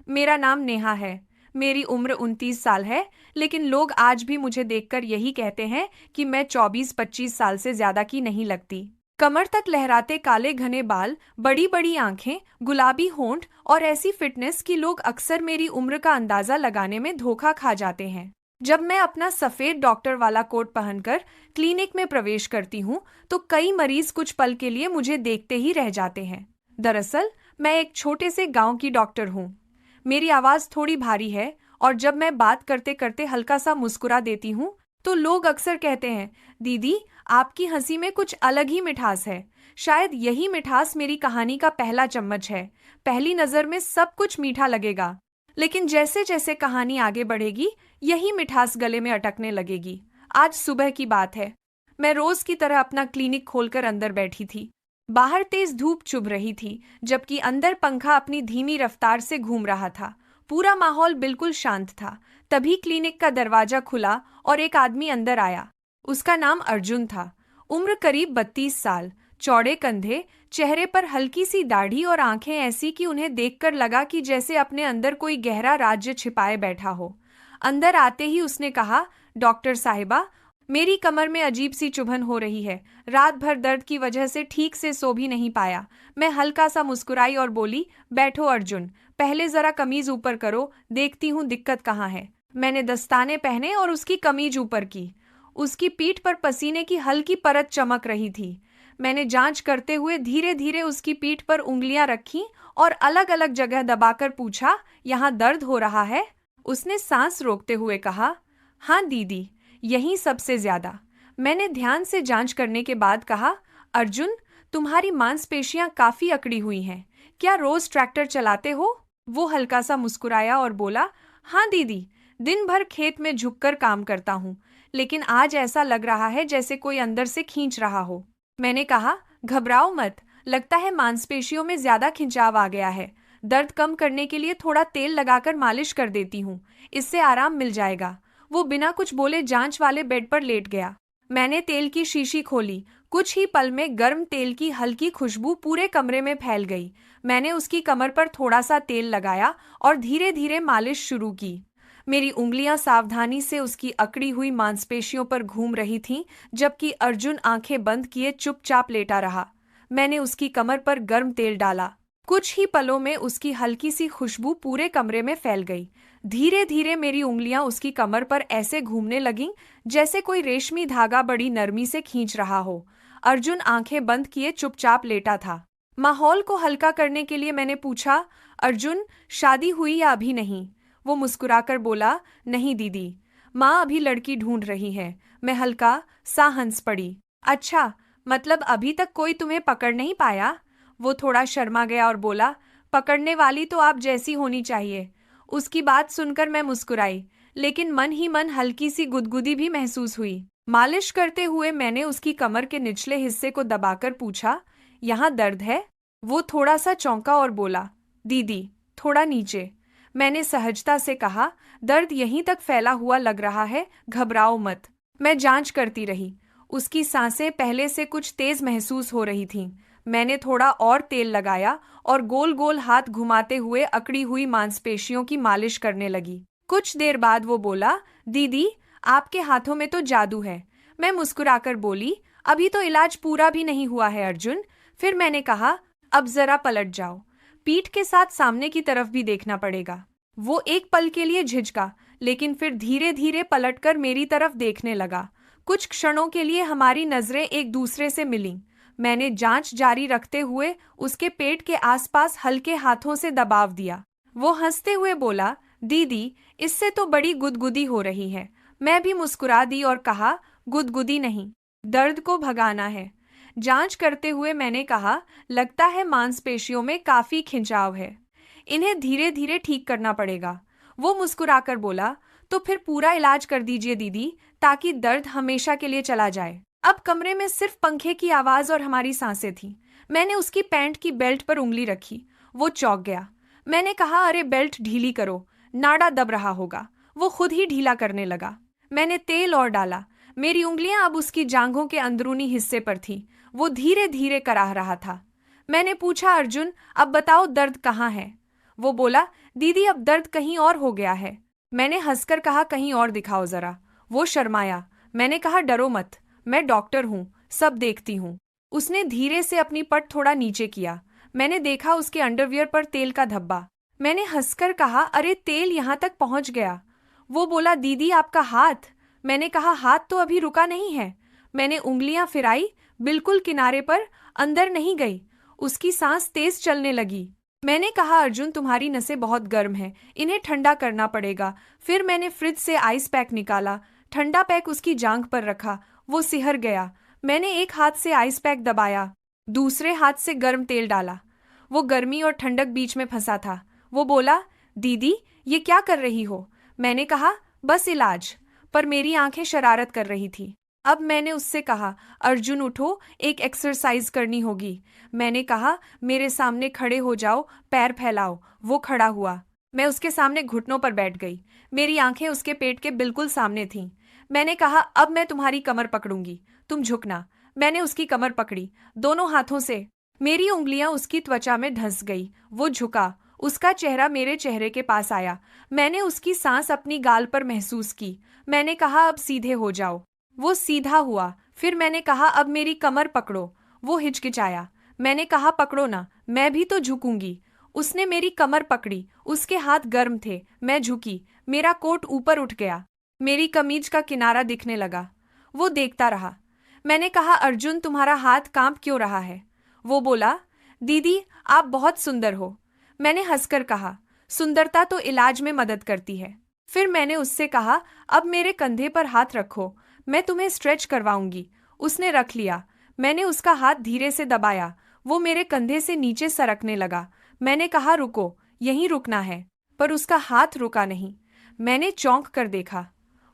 मेरा नाम नेहा है। मेरी उम्र 29 साल है, लेकिन लोग आज भी मुझे देखकर यही कहते हैं कि मैं 24-25 साल से ज्यादा की नहीं लगती। कमर तक लहराते काले घने बाल, बड़ी बड़ी आंखें, गुलाबी होंठ और ऐसी फिटनेस कि लोग अक्सर मेरी उम्र का अंदाजा लगाने में धोखा खा जाते हैं। जब मैं अपना सफेद डॉक्टर वाला कोट पहनकर क्लिनिक में प्रवेश करती हूँ, तो कई मरीज कुछ पल के लिए मुझे देखते ही रह जाते हैं। दरअसल मैं एक छोटे से गांव की डॉक्टर हूँ। मेरी आवाज थोड़ी भारी है और जब मैं बात करते करते हल्का सा मुस्कुरा देती हूँ, तो लोग अक्सर कहते हैं, दीदी, आपकी हंसी में कुछ अलग ही मिठास है। शायद यही मिठास मेरी कहानी का पहला चम्मच है। पहली नजर में सब कुछ मीठा लगेगा, लेकिन जैसे जैसे कहानी आगे बढ़ेगी, यही मिठास गले में अटकने लगेगी। आज सुबह की बात है। मैं रोज की तरह अपना क्लिनिक खोलकर अंदर बैठी थी। बाहर तेज धूप चुभ रही थी, जबकि अंदर पंखा अपनी धीमी रफ्तार से घूम रहा था। पूरा माहौल बिल्कुल शांत था। तभी क्लिनिक का दरवाजा खुला और एक आदमी अंदर आया। उसका नाम अर्जुन था। उम्र करीब 32 साल, चौड़े कंधे, चेहरे पर हल्की सी दाढ़ी और आंखें ऐसी कि उन्हें देखकर लगा कि जैसे अपने अंदर कोई गहरा राज्य छिपाए बैठा हो। अंदर आते ही उसने कहा, डॉक्टर साहिबा, मेरी कमर में अजीब सी चुभन हो रही है। रात भर दर्द की वजह से ठीक से सो भी नहीं पाया। मैं हल्का सा मुस्कुराई और बोली, बैठो अर्जुन, पहले जरा कमीज ऊपर करो, देखती हूँ दिक्कत कहाँ है। मैंने दस्ताने पहने और उसकी कमीज ऊपर की। उसकी पीठ पर पसीने की हल्की परत चमक रही थी। मैंने जांच करते हुए धीरे धीरे उसकी पीठ पर उंगलियां रखीं और अलग अलग जगह दबाकर पूछा, यहाँ दर्द हो रहा है? उसने सांस रोकते हुए कहा, हाँ दीदी, यहीं सबसे ज्यादा। मैंने ध्यान से जांच करने के बाद कहा, अर्जुन, तुम्हारी मांसपेशियां काफी अकड़ी हुई हैं। क्या रोज ट्रैक्टर चलाते हो? वो हल्का सा मुस्कुराया और बोला, हाँ दीदी, दिन भर खेत में झुककर काम करता हूँ, लेकिन आज ऐसा लग रहा है जैसे कोई अंदर से खींच रहा हो। मैंने कहा, घबराओ मत, लगता है मांसपेशियों में ज्यादा खिंचाव आ गया है। दर्द कम करने के लिए थोड़ा तेल लगाकर मालिश कर देती हूँ, इससे आराम मिल जाएगा। वो बिना कुछ बोले जांच वाले बेड पर लेट गया। मैंने तेल की शीशी खोली। कुछ ही पल में गर्म तेल की हल्की खुशबू पूरे कमरे में फैल गई। मैंने उसकी कमर पर थोड़ा सा तेल लगाया और धीरे धीरे मालिश शुरू की। मेरी उंगलियां सावधानी से उसकी अकड़ी हुई मांसपेशियों पर घूम रही थीं, जबकि अर्जुन आंखें बंद किए चुपचाप लेटा रहा। मैंने उसकी कमर पर गर्म तेल डाला। कुछ ही पलों में उसकी हल्की सी खुशबू पूरे कमरे में फैल गई। धीरे धीरे मेरी उंगलियां उसकी कमर पर ऐसे घूमने लगीं जैसे कोई रेशमी धागा बड़ी नरमी से खींच रहा हो। अर्जुन आंखें बंद किए चुपचाप लेटा था। माहौल को हल्का करने के लिए मैंने पूछा, अर्जुन, शादी हुई या अभी नहीं? वो मुस्कुराकर बोला, नहीं दीदी, माँ अभी लड़की ढूंढ रही है। मैं हल्का सा हंस पड़ी। अच्छा, मतलब अभी तक कोई तुम्हें पकड़ नहीं पाया? वो थोड़ा शर्मा गया और बोला, पकड़ने वाली तो आप जैसी होनी चाहिए। उसकी बात सुनकर मैं मुस्कुराई, लेकिन मन ही मन हल्की सी गुदगुदी भी महसूस हुई। मालिश करते हुए मैंने उसकी कमर के निचले हिस्से को दबाकर पूछा, यहाँ दर्द है? वो थोड़ा सा चौंका और बोला, दीदी, थोड़ा नीचे। मैंने सहजता से कहा, दर्द यहीं तक फैला हुआ लग रहा है, घबराओ मत। मैं जांच करती रही। उसकी सांसें पहले से कुछ तेज महसूस हो रही थीं। मैंने थोड़ा और तेल लगाया और गोल गोल हाथ घुमाते हुए अकड़ी हुई मांसपेशियों की मालिश करने लगी। कुछ देर बाद वो बोला, दीदी, आपके हाथों में तो जादू है। मैं मुस्कुराकर बोली, अभी तो इलाज पूरा भी नहीं हुआ है अर्जुन। फिर मैंने कहा, अब जरा पलट जाओ, पीठ के साथ सामने की तरफ भी देखना पड़ेगा। वो एक पल के लिए झिझका, लेकिन फिर धीरे धीरे पलटकर मेरी तरफ देखने लगा। कुछ क्षणों के लिए हमारी नजरें एक दूसरे से मिलीं। मैंने जांच जारी रखते हुए उसके पेट के आसपास हल्के हाथों से दबाव दिया। वो हंसते हुए बोला, दीदी, इससे तो बड़ी गुदगुदी हो रही है। मैं भी मुस्कुरा दी और कहा, गुदगुदी नहीं, दर्द को भगाना है। जांच करते हुए मैंने कहा, लगता है मांसपेशियों में काफी खिंचाव है, इन्हें धीरे धीरे ठीक करना पड़ेगा। वो मुस्कुराकर बोला, तो फिर पूरा इलाज कर दीजिए दीदी, ताकि दर्द हमेशा के लिए चला जाए। अब कमरे में सिर्फ पंखे की आवाज और हमारी सांसें थीं। मैंने उसकी पैंट की बेल्ट पर उंगली रखी। वो चौंक गया। मैंने कहा, अरे बेल्ट ढीली करो, नाड़ा दब रहा होगा। वो खुद ही ढीला करने लगा। मैंने तेल और डाला। मेरी उंगलियां अब उसकी जांघों के अंदरूनी हिस्से पर थीं। वो धीरे धीरे कराह रहा था। मैंने पूछा, अर्जुन, अब बताओ दर्द कहाँ है? वो बोला, दीदी अब दर्द कहीं और हो गया है। मैंने हंसकर कहा कहीं और दिखाओ जरा। वो शर्माया। मैंने कहा डरो मत, मैं डॉक्टर हूँ, सब देखती हूँ। उसने धीरे से अपनी पट थोड़ा नीचे किया। मैंने देखा उसके अंडरवियर पर तेल का धब्बा। मैंने हंसकर कहा अरे तेल यहाँ तक पहुँच गया। वो बोला दीदी आपका हाथ। मैंने कहा हाथ तो अभी रुका नहीं है। मैंने उंगलियां फिराई, बिल्कुल किनारे पर, अंदर नहीं गई। उसकी सांस तेज चलने लगी। मैंने कहा अर्जुन तुम्हारी नसें बहुत गर्म हैं, इन्हें ठंडा करना पड़ेगा। फिर मैंने फ्रिज से आइस पैक निकाला, ठंडा पैक उसकी जांघ पर रखा। वो सिहर गया। मैंने एक हाथ से आइस पैक दबाया, दूसरे हाथ से गर्म तेल डाला। वो गर्मी और ठंडक बीच में फंसा था। वो बोला दीदी ये क्या कर रही हो? मैंने कहा बस इलाज। पर मेरी आंखें शरारत कर रही थी। अब मैंने उससे कहा अर्जुन उठो, एक एक्सरसाइज करनी होगी। मैंने कहा मेरे सामने खड़े हो जाओ, पैर फैलाओ। वो खड़ा हुआ। मैं उसके सामने घुटनों पर बैठ गई। मेरी आंखें उसके पेट के बिल्कुल सामने थीं। मैंने कहा अब मैं तुम्हारी कमर पकड़ूंगी, तुम झुकना। मैंने उसकी कमर पकड़ी दोनों हाथों से। मेरी उंगलियां उसकी त्वचा में धंस गई। वो झुका। उसका चेहरा मेरे चेहरे के पास आया। मैंने उसकी सांस अपनी गाल पर महसूस की। मैंने कहा अब सीधे हो जाओ। वो सीधा हुआ। फिर मैंने कहा अब मेरी कमर पकड़ो। वो हिचकिचाया। मैंने कहा पकड़ो ना, मैं भी तो झुकूंगी। उसने मेरी कमर पकड़ी। उसके हाथ गर्म थे। मैं झुकी। मेरा कोट ऊपर उठ गया। मेरी कमीज का किनारा दिखने लगा। वो देखता रहा। मैंने कहा अर्जुन तुम्हारा हाथ कांप क्यों रहा है? वो बोला दीदी आप बहुत सुंदर हो। मैंने हंसकर कहा सुंदरता तो इलाज में मदद करती है। फिर मैंने उससे कहा अब मेरे कंधे पर हाथ रखो, मैं तुम्हें स्ट्रेच करवाऊंगी। उसने रख लिया। मैंने उसका हाथ धीरे से दबाया। वो मेरे कंधे से नीचे सरकने लगा। मैंने कहा रुको, यहीं रुकना है। पर उसका हाथ रुका नहीं। मैंने चौंक कर देखा।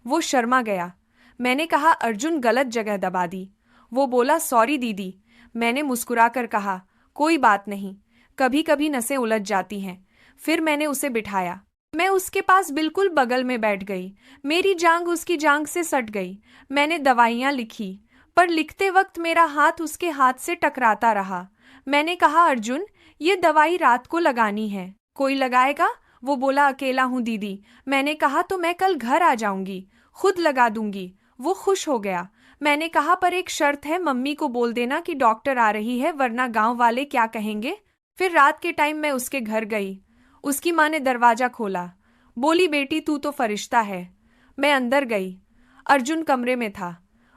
वो शर्मा गया। मैंने कहा अर्जुन गलत जगह दबा दी। वो बोला सॉरी दीदी। मैंने मुस्कुराकर कहा कोई बात नहीं, कभी कभी नसें उलझ जाती हैं। फिर मैंने उसे बिठाया। मैं उसके पास बिल्कुल बगल में बैठ गई। मेरी जांघ उसकी जांघ से सट गई। मैंने दवाइयां लिखी, पर लिखते वक्त मेरा हाथ उसके हाथ से टकराता रहा। मैंने कहा अर्जुन ये दवाई रात को लगानी है, कोई लगाएगा? वो बोला अकेला हूं दीदी। मैंने कहा तो मैं कल घर आ जाऊंगी, खुद लगा दूंगी। वो खुश हो गया। मैंने कहा पर एक शर्त है, मम्मी को बोल देना कि डॉक्टर आ रही है, वरना गांव वाले क्या कहेंगे। फिर रात के टाइम मैं उसके घर गई। उसकी माँ ने दरवाजा खोला। बोली बेटी तू तो फरिश्ता है। मैं अंदर गई। अर्जुन कमरे में था।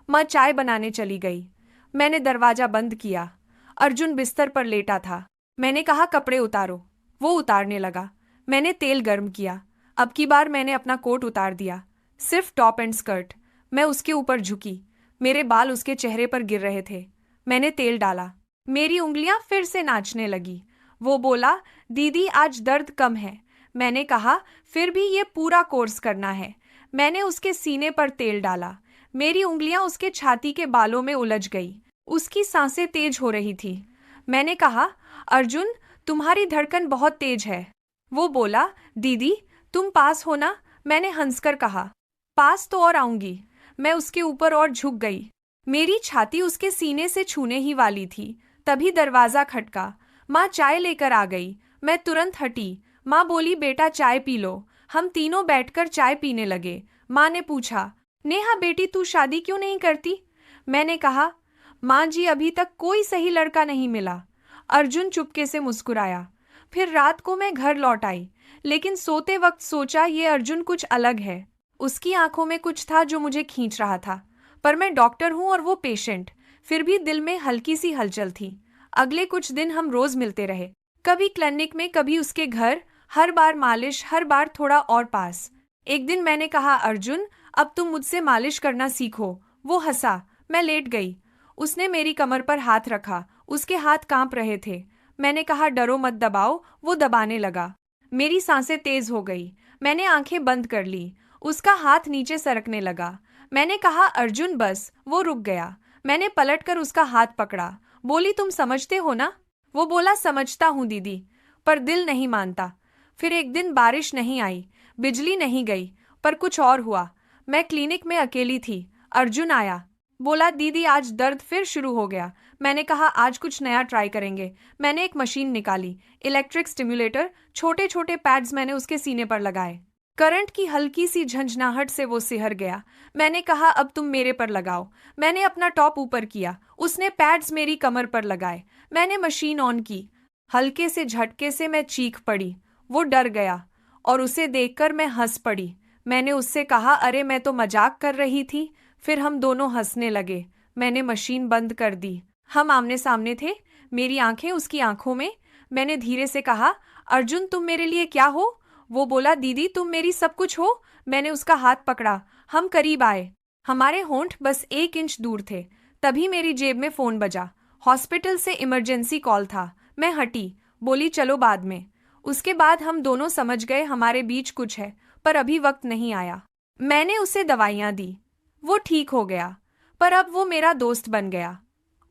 माँ चाय बनाने चली गई। मैंने दरवाजा बंद किया। अर्जुन बिस्तर पर लेटा था। मैंने कहा कपड़े उतारो। वो उतारने लगा। मैंने तेल गर्म किया। अब की बार मैंने अपना कोट उतार दिया, सिर्फ टॉप एंड स्कर्ट। मैं उसके ऊपर झुकी। मेरे बाल उसके चेहरे पर गिर रहे थे। मैंने तेल डाला। मेरी उंगलियां फिर से नाचने लगी। वो बोला दीदी आज दर्द कम है। मैंने कहा फिर भी ये पूरा कोर्स करना है। मैंने उसके सीने पर तेल डाला। मेरी उंगलियां उसके छाती के बालों में उलझ गई। उसकी सांसें तेज हो रही थी। मैंने कहा अर्जुन तुम्हारी धड़कन बहुत तेज है। वो बोला दीदी तुम पास हो ना? मैंने हंसकर कहा पास तो और आऊंगी। मैं उसके ऊपर और झुक गई। मेरी छाती उसके सीने से छूने ही वाली थी। तभी दरवाजा खटका। माँ चाय लेकर आ गई। मैं तुरंत हटी। माँ बोली बेटा चाय पी लो। हम तीनों बैठकर चाय पीने लगे। माँ ने पूछा नेहा बेटी तू शादी क्यों नहीं करती? मैंने कहा माँ जी अभी तक कोई सही लड़का नहीं मिला। अर्जुन चुपके से मुस्कुराया। फिर रात को मैं घर लौट आई, लेकिन सोते वक्त सोचा ये अर्जुन कुछ अलग है। उसकी आंखों में कुछ था जो मुझे खींच रहा था। पर मैं डॉक्टर हूं और वो पेशेंट। फिर भी दिल में हल्की सी हलचल थी। अगले कुछ दिन हम रोज मिलते रहे, कभी क्लिनिक में कभी उसके घर। हर बार मालिश, हर बार थोड़ा और पास। एक दिन मैंने कहा अर्जुन अब तुम मुझसे मालिश करना सीखो। वो हंसा। मैं लेट गई। उसने मेरी कमर पर हाथ रखा। उसके हाथ कांप रहे थे। मैंने कहा डरो मत, दबाओ। वो दबाने लगा। मेरी सांसें तेज हो गई। मैंने आंखें बंद कर ली। उसका हाथ नीचे सरकने लगा। मैंने कहा अर्जुन बस। वो रुक गया। मैंने पलटकर उसका हाथ पकड़ा। बोली तुम समझते हो ना? वो बोला समझता हूँ दीदी, पर दिल नहीं मानता। फिर एक दिन बारिश नहीं आई, बिजली नहीं गई, पर कुछ और हुआ। मैं क्लिनिक में अकेली थी। अर्जुन आया। बोला दीदी आज दर्द फिर शुरू हो गया। मैंने कहा आज कुछ नया ट्राई करेंगे। मैंने एक मशीन निकाली, इलेक्ट्रिक स्टिम्युलेटर, छोटे छोटे पैड्स मैंने उसके सीने पर लगाए। करंट की हल्की सी झंझनाहट से वो सिहर गया। मैंने कहा अब तुम मेरे पर लगाओ। मैंने अपना टॉप ऊपर किया, उसने पैड्स मेरी कमर पर लगाए। मैंने मशीन ऑन की। हल्के से झटके से मैं चीख पड़ी। वो डर गया और उसे देखकर मैं हंस पड़ी। मैंने उससे कहा अरे मैं तो मजाक कर रही थी। फिर हम दोनों हंसने लगे। मैंने मशीन बंद कर दी। हम आमने सामने थे, मेरी आंखें उसकी आंखों में। मैंने धीरे से कहा अर्जुन तुम मेरे लिए क्या हो? वो बोला दीदी तुम मेरी सब कुछ हो। मैंने उसका हाथ पकड़ा। हम करीब आए। हमारे होंठ बस 1 इंच दूर थे। तभी मेरी जेब में फोन बजा। हॉस्पिटल से इमरजेंसी कॉल था। मैं हटी, बोली चलो बाद में। उसके बाद हम दोनों समझ गए हमारे बीच कुछ है, पर अभी वक्त नहीं आया। मैंने उसे दवाइयां दी, वो ठीक हो गया, पर अब वो मेरा दोस्त बन गया।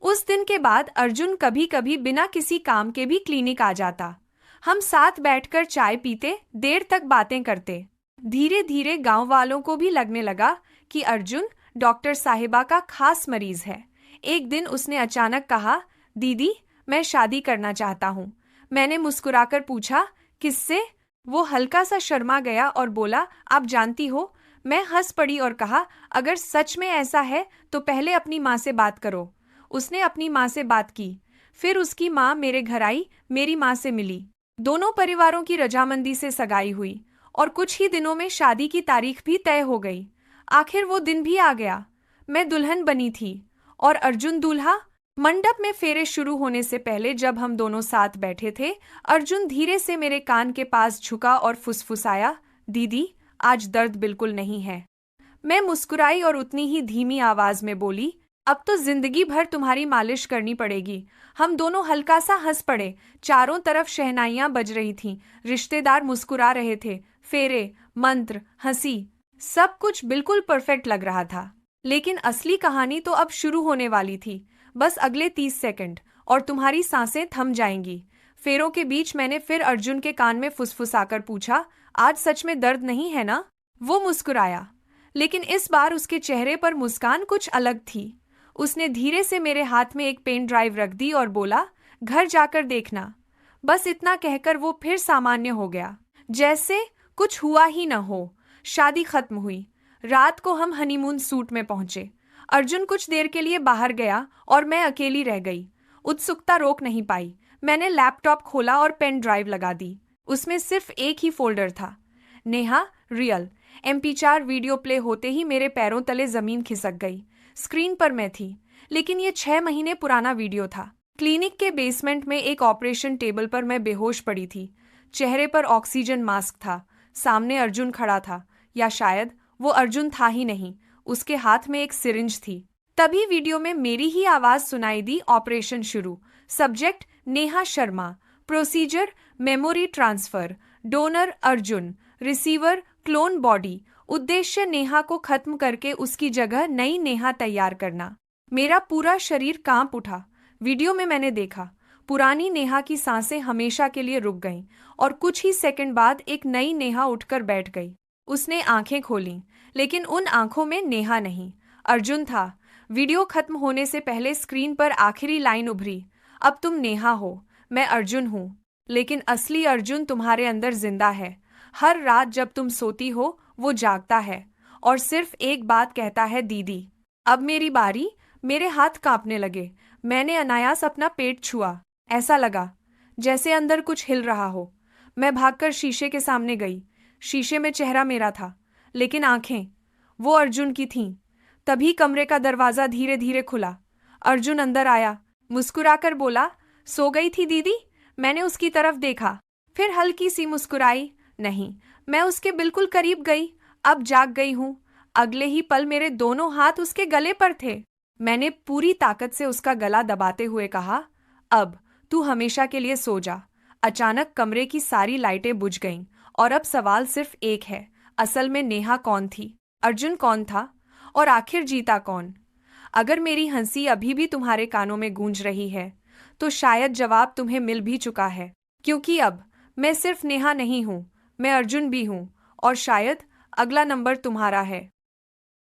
उस दिन के बाद अर्जुन कभी कभी बिना किसी काम के भी क्लिनिक आ जाता। हम साथ बैठकर चाय पीते, देर तक बातें करते। धीरे धीरे गांव वालों को भी लगने लगा कि अर्जुन डॉक्टर साहिबा का खास मरीज है। एक दिन उसने अचानक कहा दीदी मैं शादी करना चाहता हूँ। मैंने मुस्कुराकर पूछा किससे? वो हल्का सा शर्मा गया और बोला आप जानती हो। मैं हंस पड़ी और कहा अगर सच में ऐसा है तो पहले अपनी माँ से बात करो। उसने अपनी माँ से बात की। फिर उसकी माँ मेरे घर आई, मेरी माँ से मिली। दोनों परिवारों की रजामंदी से सगाई हुई और कुछ ही दिनों में शादी की तारीख भी तय हो गई। आखिर वो दिन भी आ गया। मैं दुल्हन बनी थी और अर्जुन दूल्हा। मंडप में फेरे शुरू होने से पहले जब हम दोनों साथ बैठे थे, अर्जुन धीरे से मेरे कान के पास झुका और फुसफुसाया दीदी आज दर्द बिल्कुल नहीं है। मैं मुस्कुराई और उतनी ही धीमी आवाज में बोली अब तो जिंदगी भर तुम्हारी मालिश करनी पड़ेगी। हम दोनों हल्का सा हंस पड़े। चारों तरफ शहनाइयां बज रही थीं, रिश्तेदार मुस्कुरा रहे थे। फेरे, मंत्र, हंसी, सब कुछ बिल्कुल परफेक्ट लग रहा था। लेकिन असली कहानी तो अब शुरू होने वाली थी। बस अगले 30 सेकंड और तुम्हारी सांसें थम जाएंगी। फेरों के बीच मैंने फिर अर्जुन के कान में फुसफुसाकर पूछा आज सच में दर्द नहीं है ना? वो मुस्कुराया, लेकिन इस बार उसके चेहरे पर मुस्कान कुछ अलग थी। उसने धीरे से मेरे हाथ में एक पेन ड्राइव रख दी और बोला घर जाकर देखना। बस इतना कहकर वो फिर सामान्य हो गया, जैसे कुछ हुआ ही न हो। शादी खत्म हुई। रात को हम हनीमून सूट में पहुंचे। अर्जुन कुछ देर के लिए बाहर गया और मैं अकेली रह गई। उत्सुकता रोक नहीं पाई। मैंने लैपटॉप खोला और पेन ड्राइव लगा दी। उसमें सिर्फ एक ही फोल्डर था, Neha real. MP4 video play होते ही मेरे पैरों तले जमीन खिसक गई। स्क्रीन पर मैं थी, लेकिन ये 6 महीने पुराना वीडियो था। क्लिनिक के बेसमेंट में एक ऑपरेशन टेबल पर मैं बेहोश पड़ी थी। चेहरे पर ऑक्सीजन मास्क था। सामने अर्जुन खड़ा था, या शायद वो अर्जुन था ही नहीं। उसके हाथ में एक सिरिंज थी। तभी वीडियो में मेरी ही आवाज सुनाई दी। ऑपरेशन शुरू। Subject Neha Sharma. Procedure memory transfer. Donor Arjun. Receiver clone body. उद्देश्य नेहा को खत्म करके उसकी जगह नई नेहा तैयार करना। मेरा पूरा शरीर कांप उठा। वीडियो में मैंने देखा पुरानी नेहा की सांसें हमेशा के लिए रुक गईं और कुछ ही सेकंड बाद एक नई नेहा उठकर बैठ गई। उसने आंखें खोलीं, लेकिन उन आंखों में नेहा नहीं, अर्जुन था। वीडियो खत्म होने से पहले स्क्रीन पर आखिरी लाइन उभरी, अब तुम नेहा हो, मैं अर्जुन हूँ, लेकिन असली अर्जुन तुम्हारे अंदर जिंदा है। हर रात जब तुम सोती हो वो जागता है और सिर्फ एक बात कहता है दीदी। अब मेरी बारी। मेरे हाथ कांपने लगे। मैंने अनायास अपना पेट छुआ। ऐसा लगा जैसे अंदर कुछ हिल रहा हो। मैं भागकर शीशे के सामने गई। शीशे में चेहरा मेरा था, लेकिन आंखें वो अर्जुन की थीं। तभी कमरे का दरवाजा धीरे धीरे खुला। अर्जुन अंदर आया, मुस्कुराकर बोला सो गई थी दीदी? मैंने उसकी तरफ देखा, फिर हल्की सी मुस्कुराई। नहीं, मैं उसके बिल्कुल करीब गई। अब जाग गई हूँ। अगले ही पल मेरे दोनों हाथ उसके गले पर थे। मैंने पूरी ताकत से उसका गला दबाते हुए कहा, अब तू हमेशा के लिए सो जा। अचानक कमरे की सारी लाइटें बुझ गईं और अब सवाल सिर्फ एक है, असल में नेहा कौन थी, अर्जुन कौन था, और आखिर जीता कौन? अगर मेरी हंसी अभी भी तुम्हारे कानों में गूंज रही है, तो शायद जवाब तुम्हें मिल भी चुका है, क्योंकि अब मैं सिर्फ नेहा नहीं हूँ, मैं अर्जुन भी हूँ, और शायद अगला नंबर तुम्हारा है।